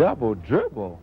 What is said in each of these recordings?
Double dribble.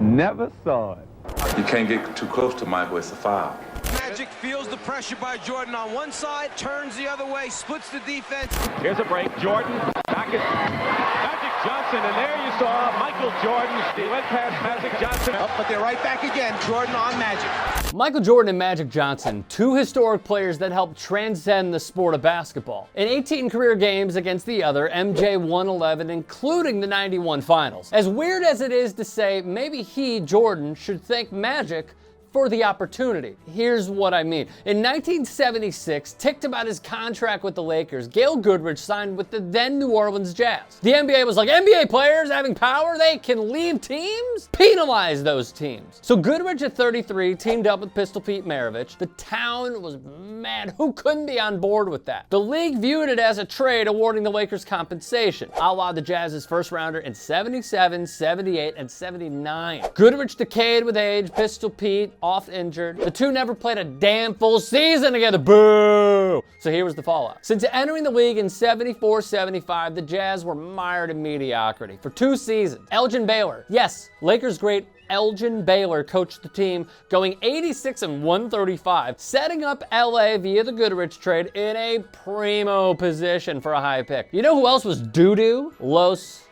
Never saw it. You can't get too close to Michael, it's a foul. Magic feels the pressure by Jordan on one side, turns the other way, splits the defense. Here's a break. Jordan back at Magic Johnson, and there you saw Michael Jordan. He went past Magic Johnson. Up, but they're right back again. Jordan on Magic. Michael Jordan and Magic Johnson, two historic players that helped transcend the sport of basketball. In 18 career games against the other, MJ won 11, including the 91 finals. As weird as it is to say, maybe he, Jordan, should thank Magic for the opportunity. Here's what I mean. In 1976, ticked about his contract with the Lakers, Gail Goodrich signed with the then New Orleans Jazz. The NBA was like, NBA players having power, they can leave teams? Penalize those teams. So Goodrich at 33 teamed up with Pistol Pete Maravich. The town was mad. Who couldn't be on board with that? The league viewed it as a trade, awarding the Lakers compensation, a la the Jazz's first rounder in 77, 78, and 79. Goodrich decayed with age, Pistol Pete off injured. The two never played a damn full season together. Boo! So here was the fallout. Since entering the league in 74-75, the Jazz were mired in mediocrity for 2 seasons. Elgin Baylor, yes, Lakers great Elgin Baylor coached the team, going 86-135, setting up LA via the Goodrich trade in a primo position for a high pick. You know who else was doo-doo? Los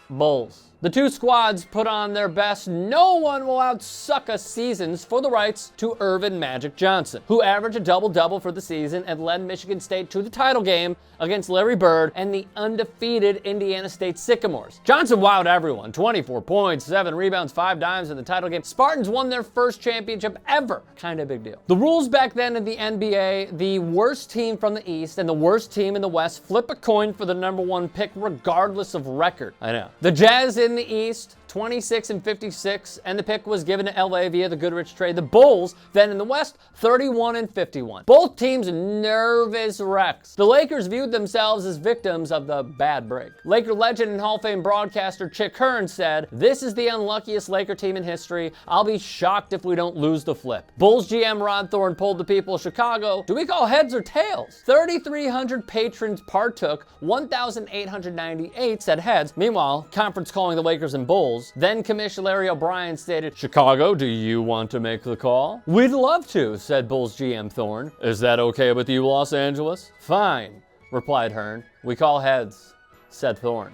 Bulls. The two squads put on their best no one will outsuck us seasons for the rights to Earvin Magic Johnson, who averaged a double-double for the season and led Michigan State to the title game against Larry Bird and the undefeated Indiana State Sycamores. Johnson wowed everyone, 24 points, 7 rebounds, 5 dimes in the title game. Spartans won their first championship ever. Kinda big deal. The rules back then in the NBA, the worst team from the East and the worst team in the West flip a coin for the #1 pick regardless of record. I know. The Jazz in the East, 26-56, and the pick was given to LA via the Goodrich trade. The Bulls, then in the West, 31-51. Both teams nervous wrecks. The Lakers viewed themselves as victims of the bad break. Laker legend and Hall of Fame broadcaster Chick Hearn said, "This is the unluckiest Laker team in history. I'll be shocked if we don't lose the flip." Bulls GM Rod Thorne polled the people of Chicago, "Do we call heads or tails?" 3,300 patrons partook, 1,898 said heads. Meanwhile, conference calling the Lakers and Bulls. Then Commissioner Larry O'Brien stated, "Chicago, do you want to make the call?" "We'd love to," said Bulls GM Thorne. "Is that okay with you, Los Angeles?" "Fine," replied Hearn. "We call heads," said Thorne.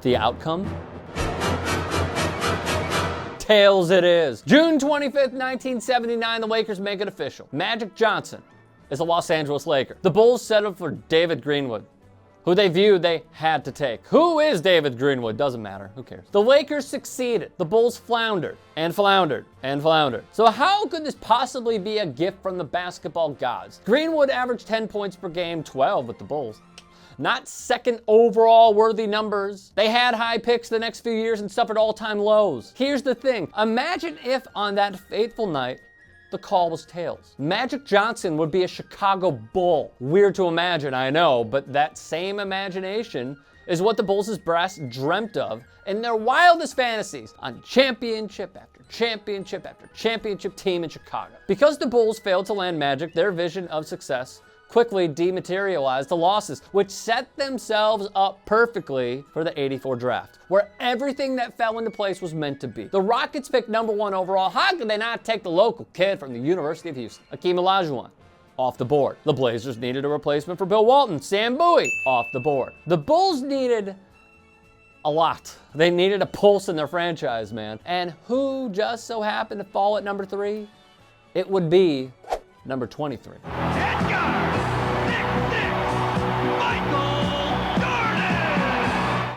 The outcome? Tails it is. June 25th, 1979, the Lakers make it official. Magic Johnson is a Los Angeles Laker. The Bulls settled for David Greenwood, who they viewed they had to take. Who is David Greenwood? Doesn't matter. Who cares? The Lakers succeeded. The Bulls floundered and floundered and floundered. So how could this possibly be a gift from the basketball gods? Greenwood averaged 10 points per game, 12 with the Bulls. Not second overall worthy numbers. They had high picks the next few years and suffered all-time lows. Here's the thing. Imagine if on that fateful night, the call was tails. Magic Johnson would be a Chicago Bull. Weird to imagine, I know, but that same imagination is what the Bulls' brass dreamt of in their wildest fantasies on championship after championship after championship team in Chicago. Because the Bulls failed to land Magic, their vision of success quickly dematerialized the losses, which set themselves up perfectly for the '84 draft, where everything that fell into place was meant to be. The Rockets picked #1 overall. How could they not take the local kid from the University of Houston? Akeem Olajuwon, off the board. The Blazers needed a replacement for Bill Walton. Sam Bowie, off the board. The Bulls needed a lot. They needed a pulse in their franchise, man. And who just so happened to fall at #3? It would be number 23. Edgar!